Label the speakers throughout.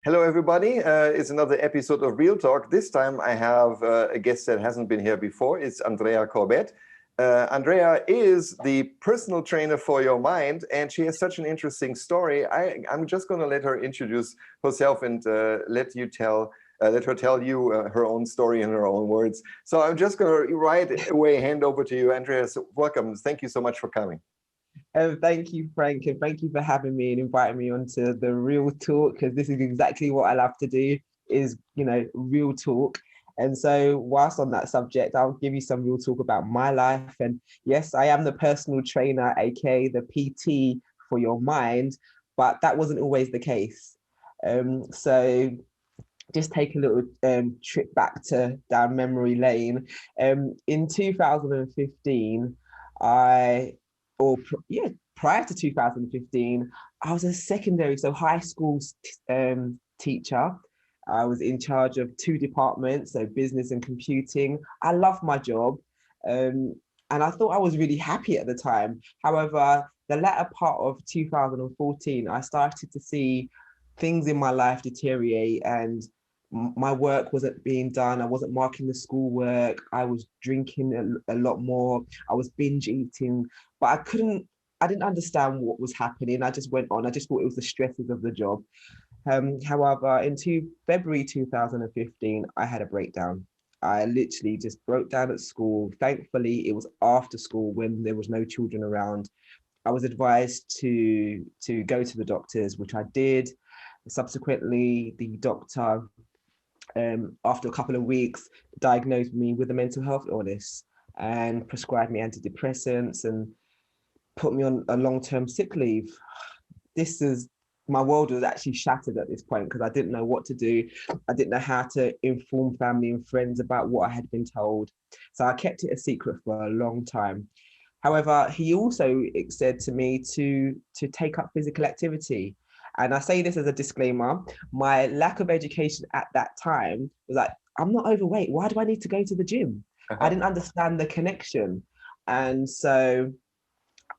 Speaker 1: Hello, everybody. It's another episode of Real Talk. This time I have a guest that hasn't been here before. It's Andrea Corbett. Andrea is the personal trainer for your mind, and she has such an interesting story. I'm just going to let her introduce herself and let her tell you her own story in her own words. So I'm just going to right away hand over to you, Andrea. So welcome. Thank you so much for coming.
Speaker 2: Thank you, Frank, and thank you for having me and inviting me onto the Real Talk, because this is exactly what I love to do, is, real talk. And so whilst on that subject, I'll give you some real talk about my life. And yes, I am the personal trainer, aka the PT for your mind, but that wasn't always the case. So just take a little trip back down memory lane. In 2015, prior to 2015, I was a secondary, so high school teacher. I was in charge of two departments, so business and computing. I loved my job, and I thought I was really happy at the time. However, the latter part of 2014, I started to see things in my life deteriorate, and my work wasn't being done. I wasn't marking the schoolwork. I was drinking a lot more. I was binge eating, but I didn't understand what was happening. I just went on. I just thought it was the stresses of the job. However, in February 2015, I had a breakdown. I literally just broke down at school. Thankfully, it was after school when there was no children around. I was advised to go to the doctors, which I did. Subsequently, the doctor, after a couple of weeks, diagnosed me with a mental health illness and prescribed me antidepressants and put me on a long-term sick leave. My world was actually shattered at this point, because I didn't know what to do. I didn't know how to inform family and friends about what I had been told. So I kept it a secret for a long time. However, he also said to me to take up physical activity. And I say this as a disclaimer, my lack of education at that time was like, I'm not overweight. Why do I need to go to the gym? I didn't understand the connection. And so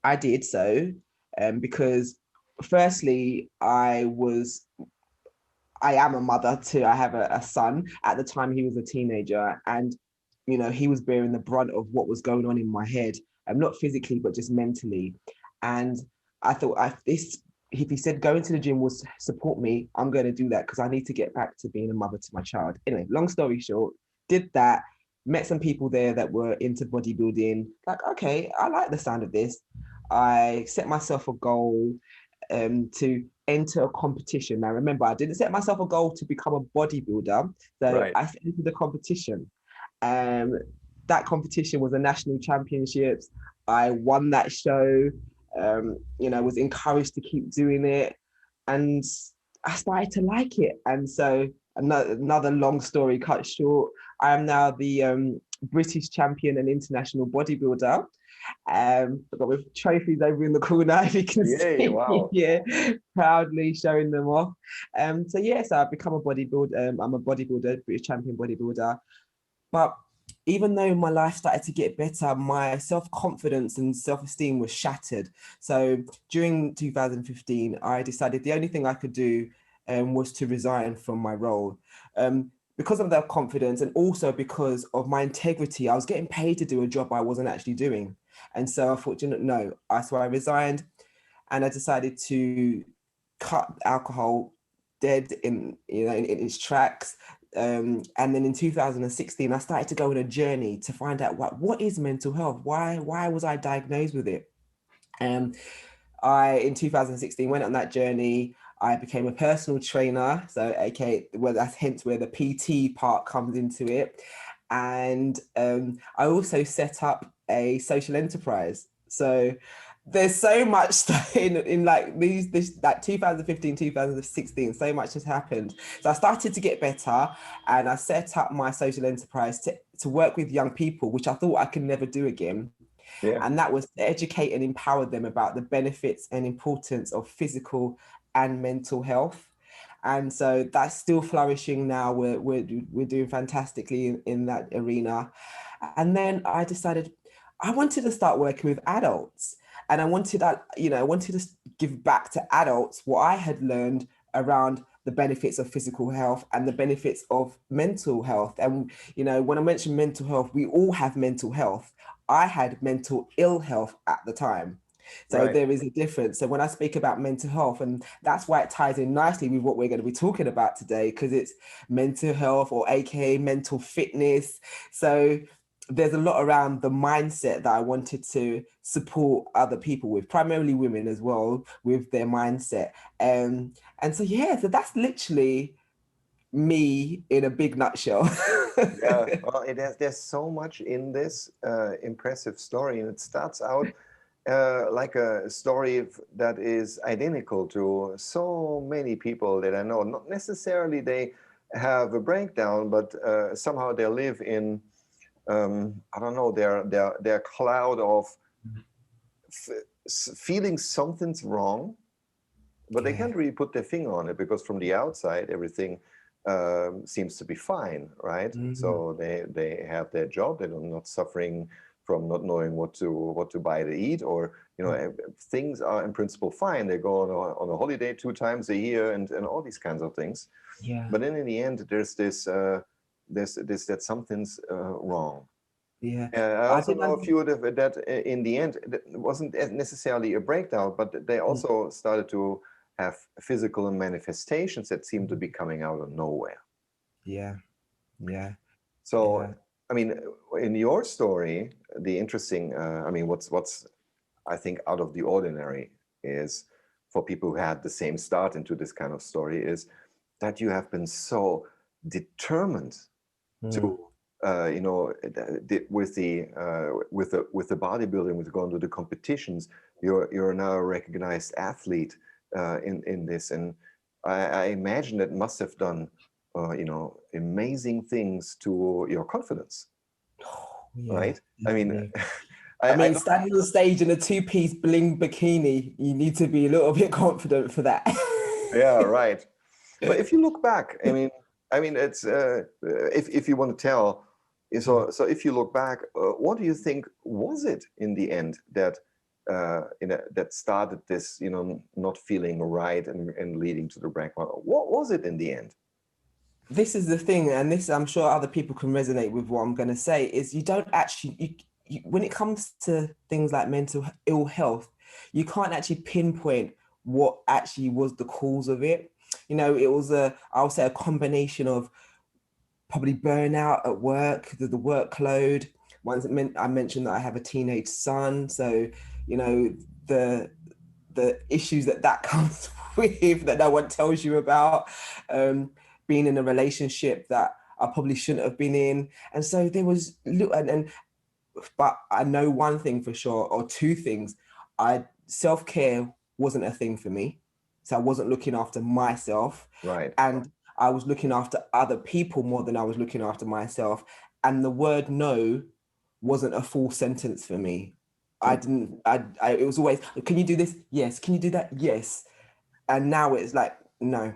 Speaker 2: I did so because firstly, I am a mother too. I have a son. At the time, he was a teenager, and he was bearing the brunt of what was going on in my head, not physically, but just mentally. And I thought, if he said going to the gym was support me, I'm going to do that, because I need to get back to being a mother to my child. Anyway, long story short, did that, met some people there that were into bodybuilding. Like, okay, I like the sound of this. I set myself a goal to enter a competition. Now, remember, I didn't set myself a goal to become a bodybuilder. So right. I entered the competition. That competition was the national championships. I won that show. Was encouraged to keep doing it, and I started to like it. And so another long story cut short, I am now the British champion and international bodybuilder. I've got my trophies over in the corner, if you can see. Wow. Yeah, proudly showing them off. So I've become a bodybuilder. I'm a bodybuilder, British champion bodybuilder. But even though my life started to get better, my self-confidence and self-esteem was shattered. So during 2015, I decided the only thing I could do was to resign from my role. Because of that confidence, and also because of my integrity, I was getting paid to do a job I wasn't actually doing. And so I thought, so I resigned, and I decided to cut alcohol dead in its tracks. And then in 2016, I started to go on a journey to find out what is mental health? Why was I diagnosed with it? In 2016, went on that journey. I became a personal trainer. So, that's hence where the PT part comes into it. And I also set up a social enterprise. So there's so much stuff in like this 2015, 2016, so much has happened. So I started to get better, and I set up my social enterprise to work with young people, which I thought I could never do again. Yeah. And that was to educate and empower them about the benefits and importance of physical and mental health. And so that's still flourishing now. We're doing fantastically in that arena. And then I decided I wanted to start working with adults. And I wanted to give back to adults what I had learned around the benefits of physical health and the benefits of mental health. And, you know, when I mention mental health, we all have mental health. I had mental ill health at the time. So there is a difference. So when I speak about mental health, and that's why it ties in nicely with what we're going to be talking about today, because it's mental health, or AKA mental fitness. So there's a lot around the mindset that I wanted to support other people with, primarily women as well, with their mindset. And so, yeah, so that's literally me in a big nutshell.
Speaker 1: Yeah, well, there's so much in this impressive story, and it starts out like a story that is identical to so many people that I know. Not necessarily they have a breakdown, but somehow they live in I don't know, their cloud of feeling something's wrong, but they can't really put their finger on it, because from the outside everything seems to be fine, right?
Speaker 2: Mm-hmm.
Speaker 1: So they have their job, they're not suffering from not knowing what to buy to eat, or you know, things are in principle fine. They go on a holiday 2 times a year and all these kinds of things.
Speaker 2: Yeah.
Speaker 1: But then in the end, there's this that something's wrong.
Speaker 2: Yeah.
Speaker 1: I also know a few that in the end it wasn't necessarily a breakdown, but they also started to have physical manifestations that seemed to be coming out of nowhere.
Speaker 2: Yeah. Yeah.
Speaker 1: So,
Speaker 2: Yeah.
Speaker 1: I mean, in your story, the interesting, I mean, what's I think out of the ordinary is, for people who had the same start into this kind of story, is that you have been so determined to you know, with the bodybuilding, with going to the competitions, you're now a recognized athlete in this, and I imagine that must have done you know, amazing things to your confidence, right?
Speaker 2: Definitely.
Speaker 1: I mean,
Speaker 2: Standing on stage in a 2-piece bling bikini, you need to be a little bit confident for that.
Speaker 1: yeah, right. But if you look back, I mean, it's if you want to tell, so if you look back, what do you think was it in the end that that started this, you know, not feeling right and leading to the breakdown? What was it in the end?
Speaker 2: This is the thing, and this, I'm sure other people can resonate with what I'm going to say, is you don't actually, when it comes to things like mental ill health, you can't actually pinpoint what actually was the cause of it. You know, it was I'll say a combination of probably burnout at work, the workload. Once I mentioned that I have a teenage son, so you know, the issues that comes with, that no one tells you about, being in a relationship that I probably shouldn't have been in. And so there was but I know one thing for sure, or 2 things. Self-care wasn't a thing for me. So I wasn't looking after myself.
Speaker 1: Right.
Speaker 2: And I was looking after other people more than I was looking after myself. And the word no wasn't a full sentence for me. It was always, can you do this? Yes. Can you do that? Yes. And now it's like, no,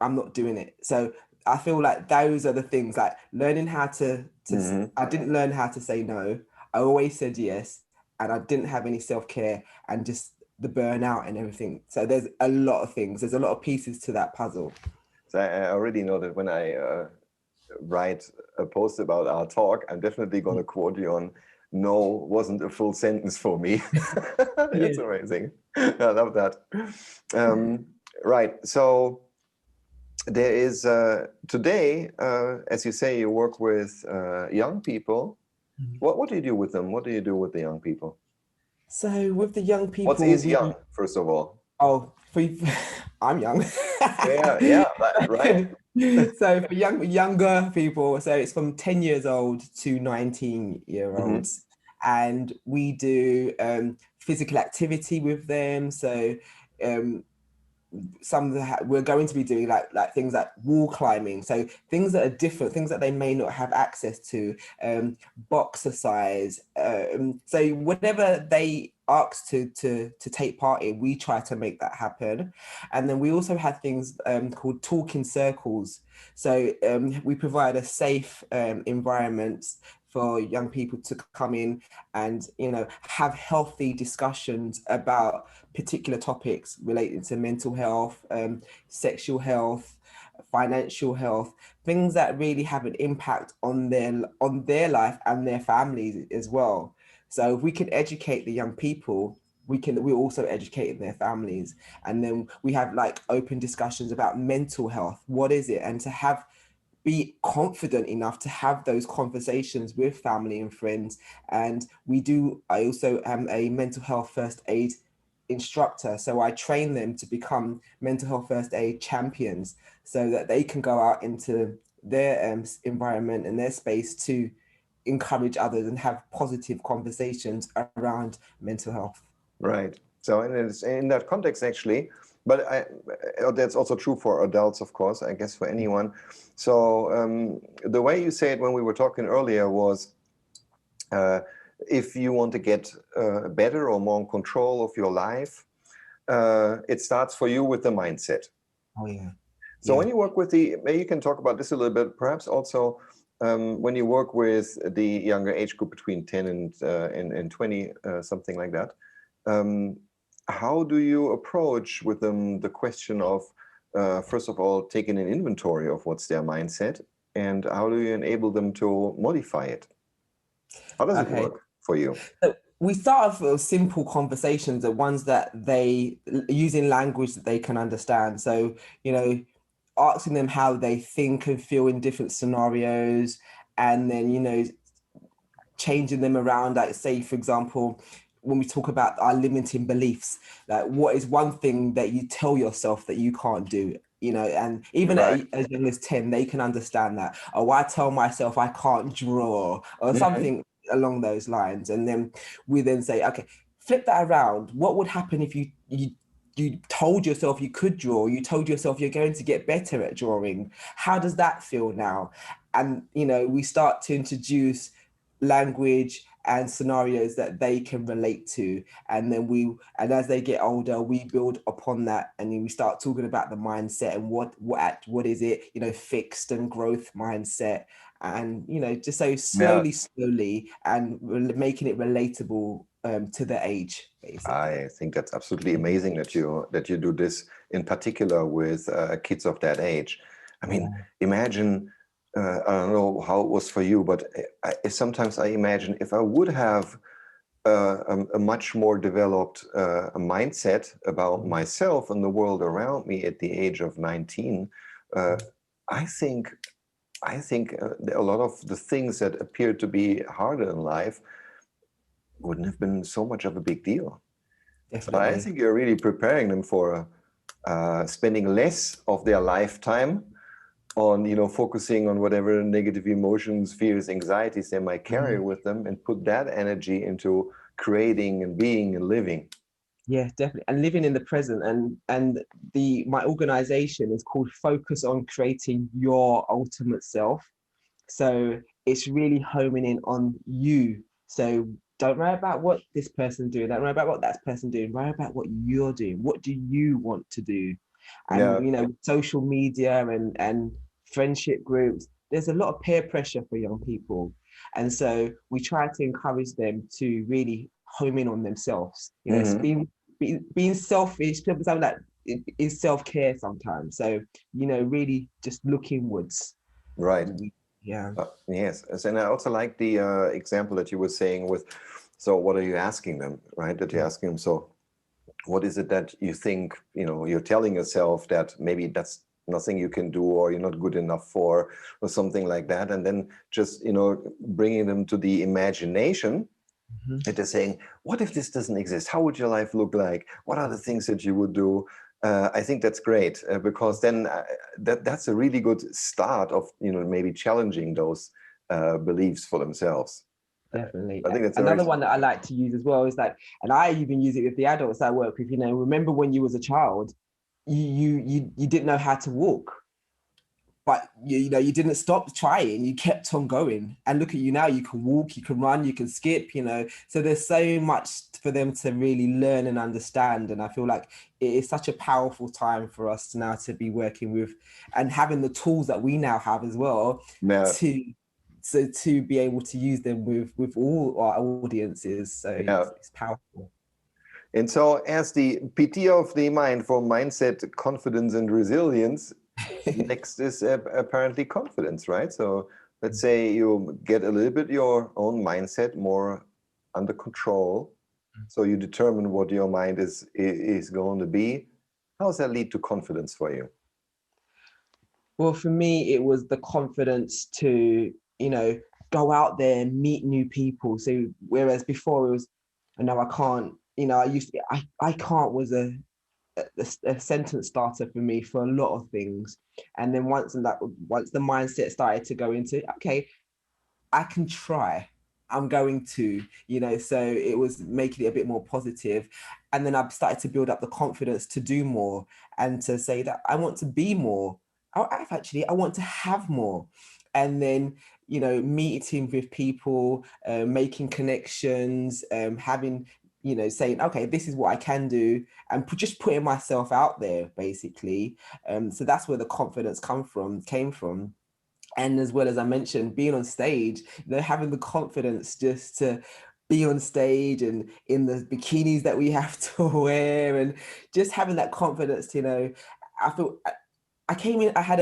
Speaker 2: I'm not doing it. So I feel like those are the things, like learning how to I didn't learn how to say no. I always said yes, and I didn't have any self-care, and just the burnout and everything. So there's a lot of things. There's a lot of pieces to that puzzle.
Speaker 1: So I already know that when I write a post about our talk, I'm definitely going to quote you on, no wasn't a full sentence for me. It's amazing. I love that. Right. So there is today, as you say, you work with young people. What do you do with them? What do you do with the young people?
Speaker 2: So with the young people,
Speaker 1: What is young, first of all?
Speaker 2: Oh, I'm young.
Speaker 1: Yeah, right.
Speaker 2: So for younger people, so it's from 10 years old to 19-year-olds, and we do physical activity with them. So we're going to be doing like things like wall climbing, so things that are different, things that they may not have access to, boxercise, so whatever they ask to take part in, we try to make that happen. And then we also have things called talking circles, so we provide a safe environment for young people to come in and, you know, have healthy discussions about particular topics relating to mental health, sexual health, financial health, things that really have an impact on their life and their families as well. So if we can educate the young people, we also educate their families. And then we have like open discussions about mental health. What is it? And to be confident enough to have those conversations with family and friends. And I also am a mental health first aid instructor. So I train them to become mental health first aid champions so that they can go out into their environment and their space to encourage others and have positive conversations around mental health.
Speaker 1: Right. So in that context, actually, but that's also true for adults, of course, I guess for anyone. So the way you say it when we were talking earlier was, if you want to get better or more in control of your life, it starts for you with the mindset.
Speaker 2: Oh, yeah.
Speaker 1: So when you work with maybe you can talk about this a little bit, perhaps also when you work with the younger age group between 10 and 20, something like that. How do you approach with them the question of, first of all, taking an inventory of what's their mindset, and how do you enable them to modify it? How does it work for you?
Speaker 2: So we start off with simple conversations, the ones that they using language that they can understand. So, asking them how they think and feel in different scenarios, and then, changing them around. Like, say, for example, when we talk about our limiting beliefs, like what is one thing that you tell yourself that you can't do? And even as young as 10, they can understand that. Or I tell myself I can't draw, or something along those lines. And then we then say, okay, flip that around. What would happen if you told yourself you could draw? You told yourself you're going to get better at drawing. How does that feel now? And, we start to introduce language and scenarios that they can relate to, and then as they get older, we build upon that, and then we start talking about the mindset and what is it, fixed and growth mindset, and just so slowly and making it relatable to the age, basically.
Speaker 1: I think that's absolutely amazing that you do this in particular with kids of that age. I mean, imagine. I don't know how it was for you, but sometimes I imagine if I would have a much more developed mindset about myself and the world around me at the age of 19, I think a lot of the things that appeared to be harder in life wouldn't have been so much of a big deal.
Speaker 2: Definitely.
Speaker 1: But I think you're really preparing them for spending less of their lifetime on focusing on whatever negative emotions, fears, anxieties they might carry with them, and put that energy into creating and being and living.
Speaker 2: Yeah, definitely. And living in the present. And my organization is called Focus on Creating Your Ultimate Self. So it's really homing in on you. So don't worry about what this person's doing. Don't worry about what that person's doing. Worry about what you're doing. What do you want to do? And social media and friendship groups, there's a lot of peer pressure for young people, and so we try to encourage them to really home in on themselves. Being selfish, something like is self-care sometimes. So really just look inwards.
Speaker 1: Right.
Speaker 2: Yes.
Speaker 1: And I also like the example that you were saying with, so what are you asking them, right? That you're asking them, so what is it that you think, you're telling yourself that maybe that's nothing you can do, or you're not good enough for, or something like that. And then just, bringing them to the imagination, and they're saying, what if this doesn't exist? How would your life look like? What are the things that you would do? I think that's great, because then that's a really good start of, maybe challenging those beliefs for themselves.
Speaker 2: Definitely.
Speaker 1: I think that's
Speaker 2: another one that I like to use as well is like, and I even use it with the adults I work with. Remember when you was a child, you didn't know how to walk, but you didn't stop trying. You kept on going, and look at you now. You can walk, you can run, you can skip. So there's so much for them to really learn and understand. And I feel like it is such a powerful time for us now to be working with and having the tools that we now have as well to be able to use them with all our audiences. So it's powerful.
Speaker 1: And so as the PT of the mind for mindset, confidence, and resilience, Next is apparently confidence, right? So let's say you get a little bit your own mindset more under control. So you determine what your mind is going to be. How does that lead to confidence for you?
Speaker 2: Well, for me, it was the confidence to, go out there and meet new people. So whereas before it was, no, I can't, I can't was a sentence starter for me for a lot of things. And then once the mindset started to go into, okay, I can try. I'm going to, so it was making it a bit more positive. And then I've started to build up the confidence to do more and to say that I want to be more. I want to have more. And then, meeting with people, making connections, having, saying, okay, this is what I can do, and just putting myself out there, basically. So that's where the confidence came from. And as well as I mentioned, being on stage, having the confidence just to be on stage and in the bikinis that we have to wear, and just having that confidence to, I feel I came in, I had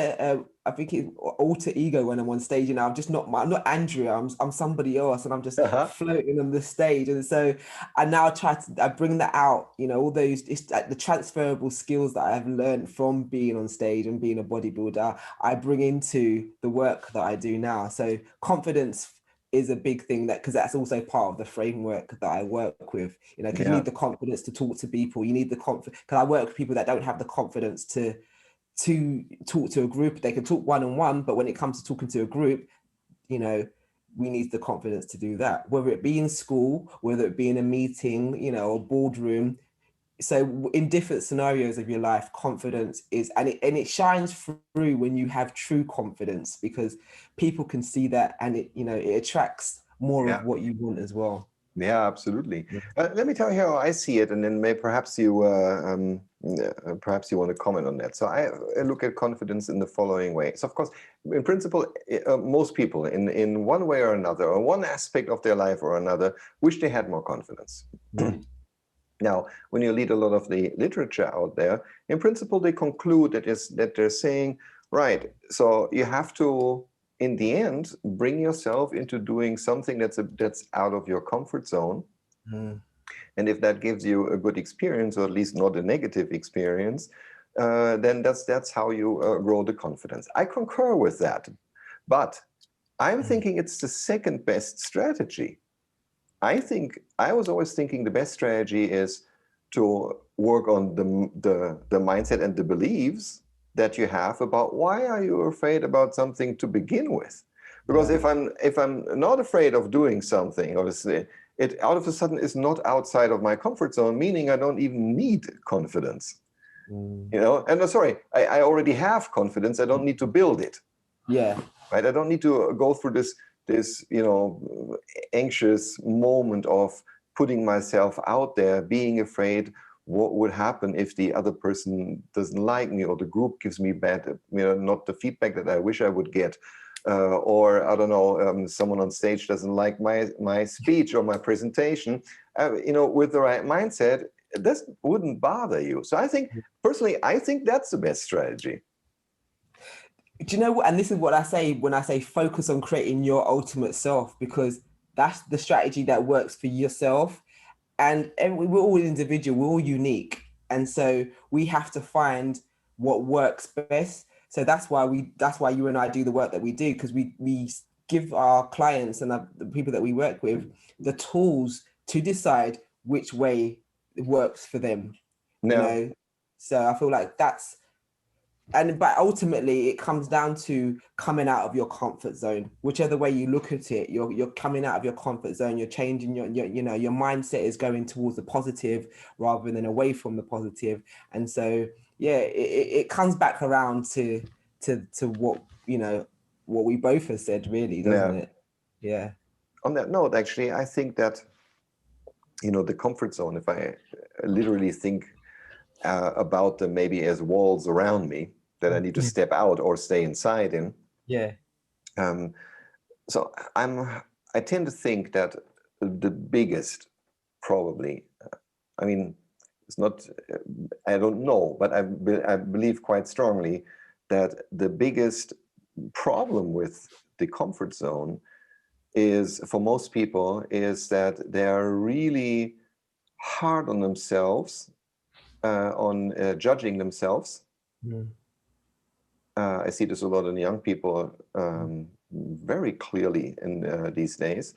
Speaker 2: I think it's alter ego when I'm on stage, I'm not Andrea, I'm somebody else, and I'm just floating on the stage. And so I now I bring that out, all those, it's like the transferable skills that I've learned from being on stage and being a bodybuilder, I bring into the work that I do now. So confidence is a big thing, because that's also part of the framework that I work with, because you need the confidence to talk to people. You need the confidence, because I work with people that don't have the confidence to talk to a group. They can talk one-on-one, but when it comes to talking to a group, we need the confidence to do that, whether it be in school, whether it be in a meeting, a boardroom. So in different scenarios of your life, confidence is, and it shines through when you have true confidence, because people can see that, and it attracts more of what you want as well.
Speaker 1: Yeah, absolutely. Let me tell you how I see it, and then perhaps you want to comment on that. So I look at confidence in the following way. So of course, in principle, most people in one way or another, or one aspect of their life or another, wish they had more confidence. Now, when you read a lot of the literature out there, in principle, they conclude that they're saying, right, so you have to, in the end, bring yourself into doing something that's out of your comfort zone. And if that gives you a good experience, or at least not a negative experience, then that's how you grow the confidence. I concur with that, but I'm thinking it's the second best strategy. I was always thinking the best strategy is to work on the mindset and the beliefs that you have about why are you afraid about something to begin with. Because if I'm not afraid of doing something, obviously, it out of a sudden is not outside of my comfort zone, meaning I don't even need confidence. And sorry, I already have confidence. I don't need to build it.
Speaker 2: Yeah.
Speaker 1: Right. I don't need to go through this anxious moment of putting myself out there, being afraid what would happen if the other person doesn't like me, or the group gives me bad, not the feedback that I wish I would get, or I don't know, someone on stage doesn't like my speech or my presentation. With the right mindset, this wouldn't bother you. So I think personally, that's the best strategy.
Speaker 2: Do you know what? And this is what I say when I say focus on creating your ultimate self, because that's the strategy that works for yourself. And we're all individual, we're all unique. And so we have to find what works best. So that's why you and I do the work that we do, because we give our clients and the people that we work with the tools to decide which way works for them. So I feel like but ultimately it comes down to coming out of your comfort zone. Whichever way you look at it, you're coming out of your comfort zone. You're changing your mindset is going towards the positive rather than away from the positive. And so it comes back around to what what we both have said, really, doesn't it? Yeah.
Speaker 1: On that note, actually, I think that the comfort zone, if I literally think about them maybe as walls around me that I need to step out or stay inside in.
Speaker 2: Yeah.
Speaker 1: So I tend to think that the biggest, probably, it's not, I don't know, but I believe quite strongly that the biggest problem with the comfort zone is, for most people, is that they're really hard on themselves, on judging themselves. I see this a lot in young people, very clearly in these days,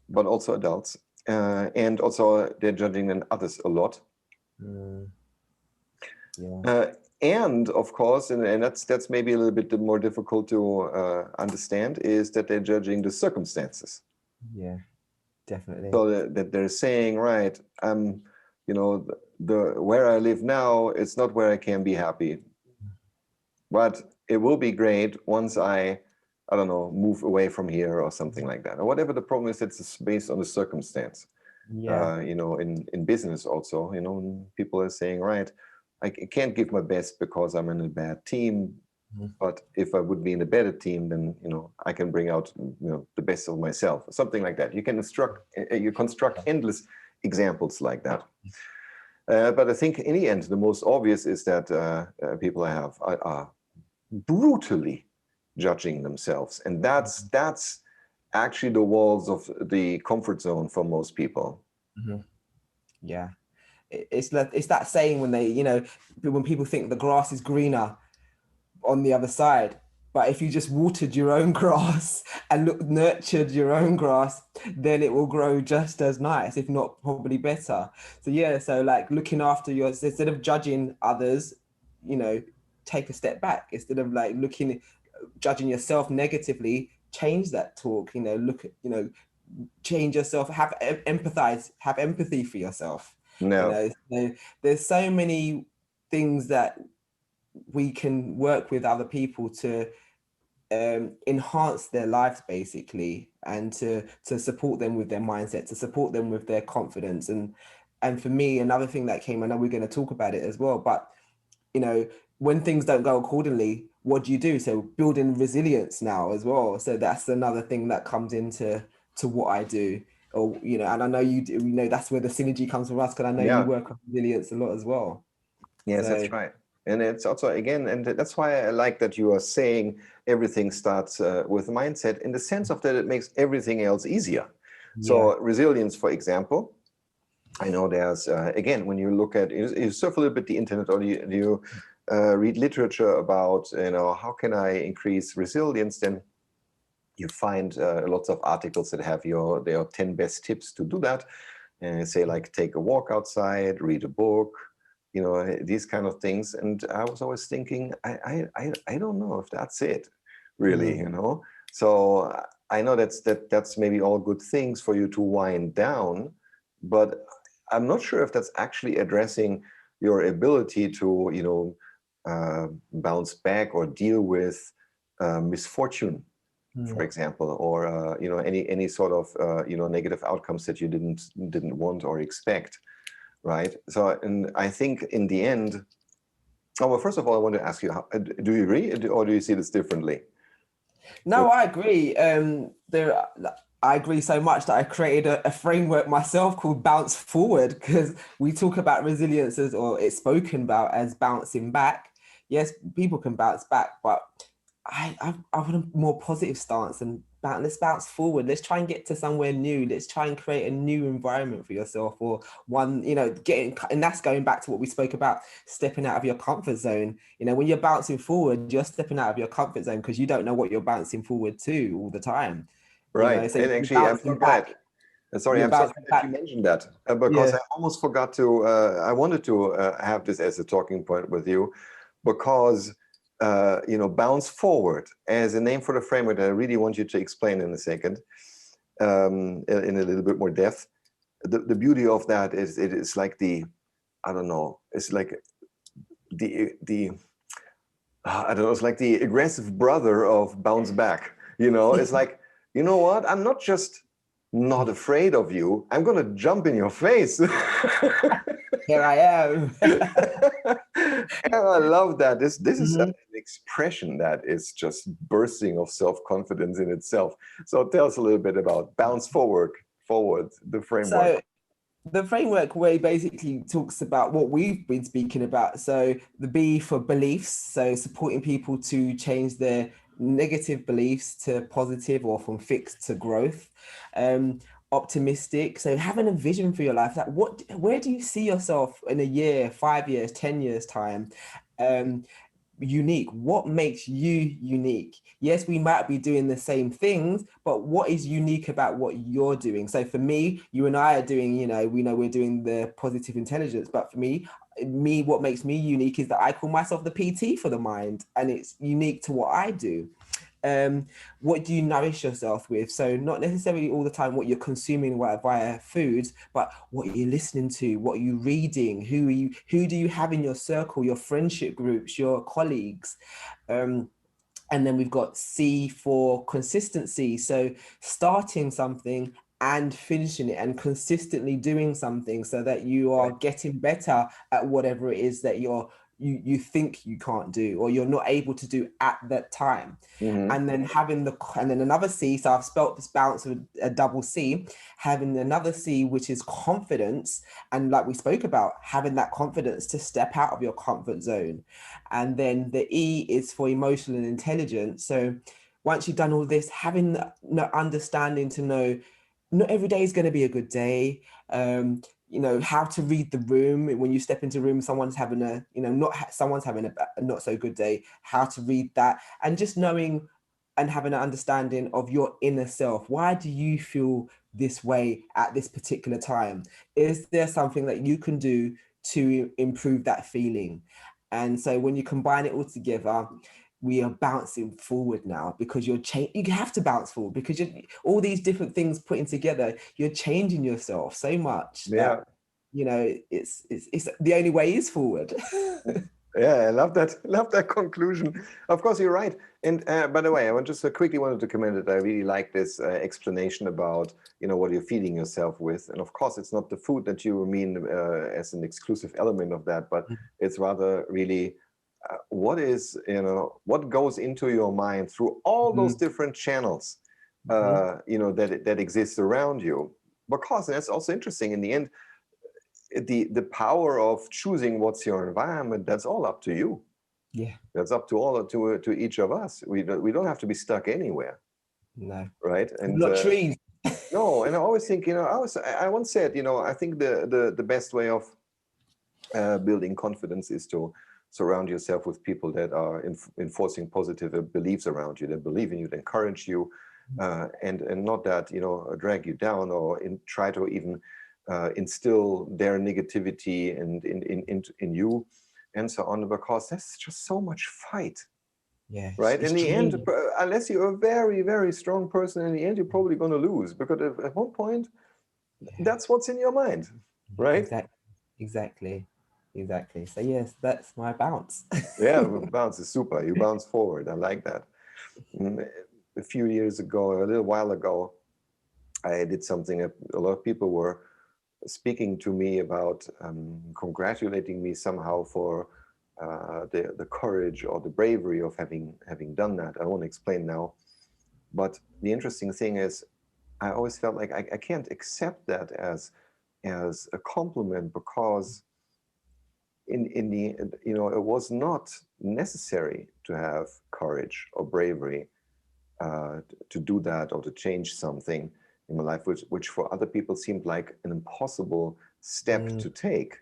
Speaker 1: but also adults, and also they're judging in others a lot. And of course, and that's maybe a little bit more difficult to understand, is that they're judging the circumstances.
Speaker 2: Yeah, definitely.
Speaker 1: So that they're saying, right, you know, the where I live now, it's not where I can be happy, but it will be great once I don't know, move away from here or something like that, or whatever the problem is. It's based on the circumstance. You know, in business also, you know, people are saying, right, I can't give my best because I'm in a bad team. But if I would be in a better team, then, you know, I can bring out, you know, the best of myself, something like that. You can construct endless examples like that. But I think in the end, the most obvious is that people are brutally judging themselves, and that's actually the walls of the comfort zone for most people.
Speaker 2: Yeah, it's that saying when they, you know, when people think the grass is greener on the other side, but if you just watered your own grass and nurtured your own grass, then it will grow just as nice, if not probably better. So yeah, so like looking after instead of judging others, you know, take a step back. Instead of like judging yourself negatively, change that talk, you know, look at, you know, change yourself, have empathy for yourself.
Speaker 1: No.
Speaker 2: You know, there's so many things that we can work with other people to enhance their lives, basically, and to support them with their mindset, to support them with their confidence. And for me, another thing that came, I know we're going to talk about it as well, but you know, when things don't go accordingly, what do you do? So building resilience now as well. So that's another thing that comes into what I do. Or, you know, and I know you do, you know, that's where the synergy comes from us, because I know you work on resilience a lot as well.
Speaker 1: Yes, that's right. And it's also, again, and that's why I like that you are saying everything starts with mindset, in the sense of that it makes everything else easier. So resilience, for example, I know there's, again, when you look at, you surf a little bit the internet, or you read literature about, you know, how can I increase resilience, then you find lots of articles that have their 10 best tips to do that. And say, like, take a walk outside, read a book, you know, these kind of things. And I was always thinking, I don't know if that's it, really, you know. So I know that's maybe all good things for you to wind down, but I'm not sure if that's actually addressing your ability to, you know, bounce back or deal with misfortune, for example, or you know, any sort of you know, negative outcomes that you didn't want or expect. Right. So, and I think in the end, well, first of all, I want to ask you, do you agree, or do you see this differently?
Speaker 2: No, I agree. I agree so much that I created a framework myself called Bounce Forward, because we talk about resilience or it's spoken about as bouncing back. Yes, people can bounce back, but I want a more positive stance, and let's bounce forward. Let's try and get to somewhere new. Let's try and create a new environment for yourself, or one, you know, and that's going back to what we spoke about, stepping out of your comfort zone. You know, when you're bouncing forward, you're stepping out of your comfort zone because you don't know what you're bouncing forward to all the time.
Speaker 1: Right.
Speaker 2: You know, so
Speaker 1: and actually, I'm so glad. Sorry, I'm so glad that you mentioned that, because I almost forgot to, I wanted to have this as a talking point with you, because you know, bounce forward as a name for the framework that I really want you to explain in a second, in a little bit more depth. The beauty of that is it is like I don't know, it's like I don't know, it's like the aggressive brother of bounce back. You know, it's like, you know what? I'm not just not afraid of you. I'm going to jump in your face.
Speaker 2: Here I am.
Speaker 1: And I love that. This is an expression that is just bursting of self-confidence in itself. So tell us a little bit about bounce forward, the framework.
Speaker 2: The framework where it basically talks about what we've been speaking about. So the B for beliefs, so supporting people to change their negative beliefs to positive or from fixed to growth. Optimistic, so having a vision for your life, like where do you see yourself in a year, 5 years, 10 years time? Unique, what makes you unique? Yes, we might be doing the same things, but what is unique about what you're doing? So for me, you and I are doing, we know we're doing the positive intelligence, but for me, what makes me unique is that I call myself the PT for the mind, and it's unique to what I do. What do you nourish yourself with? So not necessarily all the time what you're consuming via foods, but what are you listening to? What are you reading? Who do you have in your circle, your friendship groups, your colleagues? And then we've got C for consistency. So starting something and finishing it and consistently doing something so that you are getting better at whatever it is that you think you can't do or you're not able to do at that time. And then and then another C, so I've spelt this balance with a double C, having another C, which is confidence. And like we spoke about, having that confidence to step out of your comfort zone. And then the E is for emotional intelligence. So once you've done all this, having the understanding to know not every day is going to be a good day. How to read the room when you step into a room, someone's having a not so good day, how to read that, and just knowing and having an understanding of your inner self. Why do you feel this way at this particular time? Is there something that you can do to improve that feeling? And so when you combine it all together, we are bouncing forward now, because you have to bounce forward because all these different things putting together, you're changing yourself so much that it's the only way is forward.
Speaker 1: Yeah, I love that conclusion. Of course, you're right. And by the way, I just quickly wanted to comment that I really like this explanation about what you're feeding yourself with. And of course, it's not the food that you mean as an exclusive element of that, but it's rather really what goes into your mind through all those different channels that exist around you. Because that's also interesting. In the end, the power of choosing what's your environment, that's all up to you.
Speaker 2: Yeah,
Speaker 1: that's up to each of us. We don't have to be stuck anywhere.
Speaker 2: No,
Speaker 1: right? And
Speaker 2: not trees.
Speaker 1: no, and I always think, I once said, I think the best way of building confidence is to surround yourself with people that are enforcing positive beliefs around you, that believe in you, that encourage you, and not that drag you down or try to even instill their negativity in you, and so on, because that's just so much fight.
Speaker 2: Yeah,
Speaker 1: Right. In the end, unless you're a very, very strong person, in the end, you're probably going to lose, because at one point, that's what's in your mind. Right.
Speaker 2: Exactly. So yes, that's my bounce.
Speaker 1: Yeah, bounce is super. You bounce forward. I like that. A few years ago, a little while ago, I did something a lot of people were speaking to me about, congratulating me somehow for the courage or the bravery of having done that. I won't explain now. But the interesting thing is, I always felt like I can't accept that as a compliment, because in the it was not necessary to have courage or bravery to do that or to change something in my life, which for other people seemed like an impossible step to take.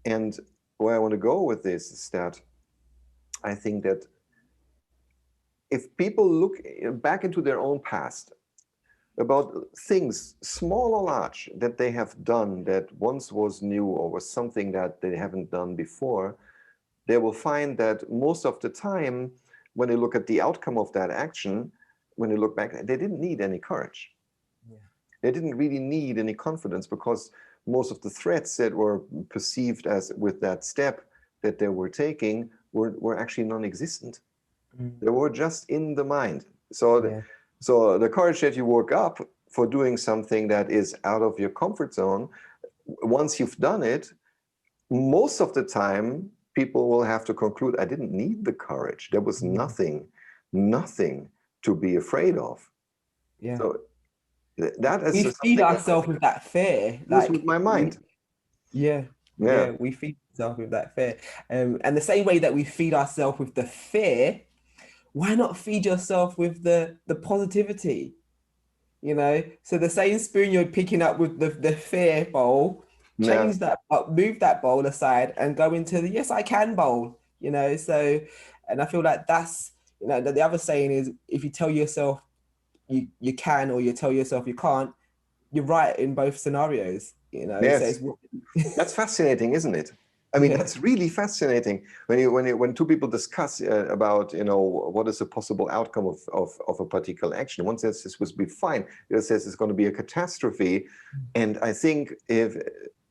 Speaker 1: And where I want to go with this is that I think that if people look back into their own past about things, small or large, that they have done that once was new or was something that they haven't done before, they will find that most of the time, when they look at the outcome of that action, when they look back, they didn't need any courage. Yeah. They didn't really need any confidence, because most of the threats that were perceived as with that step that they were taking were actually non-existent. They were just in the mind. So, so the courage that you work up for doing something that is out of your comfort zone, once you've done it, most of the time, people will have to conclude, I didn't need the courage. There was nothing to be afraid of.
Speaker 2: Yeah.
Speaker 1: So that is
Speaker 2: We feed
Speaker 1: something that
Speaker 2: ourselves with that fear.
Speaker 1: goes with my mind.
Speaker 2: Yeah,
Speaker 1: Yeah,
Speaker 2: we feed ourselves with that fear. And the same way that we feed ourselves with the fear, why not feed yourself with the positivity? You know, so the same spoon you're picking up with the fear bowl,
Speaker 1: yeah,
Speaker 2: change that up, move that bowl aside and go into the yes, I can bowl, you know. So, and I feel like that's, you know, the other saying is if you tell yourself you can or you tell yourself you can't, you're right in both scenarios, you know. So
Speaker 1: yes.
Speaker 2: it's
Speaker 1: That's fascinating, isn't it? I mean,
Speaker 2: yeah,
Speaker 1: that's really fascinating when two people discuss about, you know, what is a possible outcome of a particular action. One says this will be fine, the other says it's going to be a catastrophe. And I think if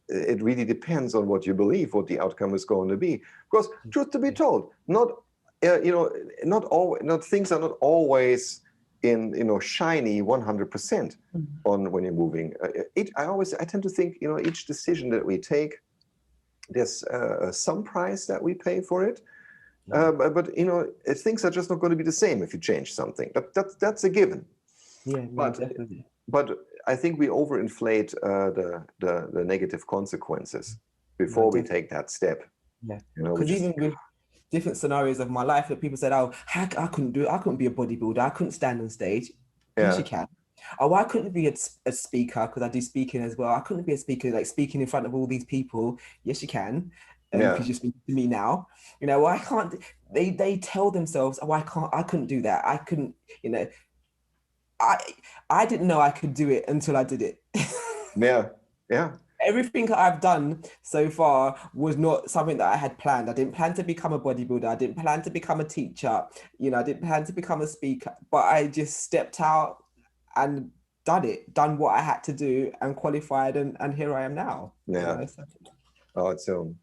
Speaker 1: it really depends on what you believe, what the outcome is going to be. Because truth to be told, not you know, not things are not always in, you know, shiny 100% on when you're moving. I tend to think, you know, each decision that we take, there's some price that we pay for it. But you know, things are just not going to be the same if you change something. That's a given.
Speaker 2: yeah, no,
Speaker 1: But
Speaker 2: definitely.
Speaker 1: but I think we overinflate the negative consequences
Speaker 2: No,
Speaker 1: before we
Speaker 2: definitely.
Speaker 1: take that step.
Speaker 2: Yeah,
Speaker 1: You know,
Speaker 2: because
Speaker 1: which is
Speaker 2: even with different scenarios of my life that people said, "Oh, I couldn't do it. I couldn't be a bodybuilder. I couldn't stand on stage." Yes,
Speaker 1: yeah,
Speaker 2: you can. Oh, I couldn't be a speaker because I do speaking as well. I couldn't be a speaker, like speaking in front of all these people. Yes, you can.
Speaker 1: yeah,
Speaker 2: Because you're speaking to me now. You know, well, I can't. They tell themselves, "Oh, I can't. I couldn't do that. I couldn't." You know, I I didn't know I could do it until I did it.
Speaker 1: yeah, yeah,
Speaker 2: Everything I've done so far was not something that I had planned. I didn't plan to become a bodybuilder. I didn't plan to become a teacher. You know, I didn't plan to become a speaker, but I just stepped out and done what I had to do and qualified and here I am now. You
Speaker 1: yeah.
Speaker 2: know, so.
Speaker 1: Oh, so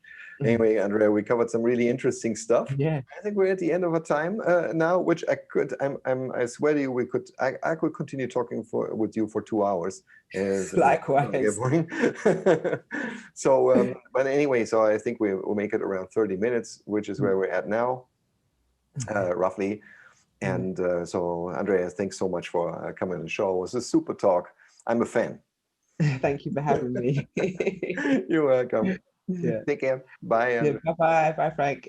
Speaker 1: anyway, Andrea, we covered some really interesting stuff.
Speaker 2: Yeah,
Speaker 1: I think we're at the end of our time now, which I swear to you, I could continue talking with you for 2 hours. It's not gonna get
Speaker 2: likewise.
Speaker 1: boring. So, but anyway, so I think we'll make it around 30 minutes, which is where we're at now, roughly. And so, Andrea, thanks so much for coming on the show. It was a super talk. I'm a fan.
Speaker 2: Thank you for having me.
Speaker 1: You're welcome.
Speaker 2: Yeah.
Speaker 1: Take care. Bye,
Speaker 2: Yeah,
Speaker 1: Andrea.
Speaker 2: bye-bye. Bye, Frank.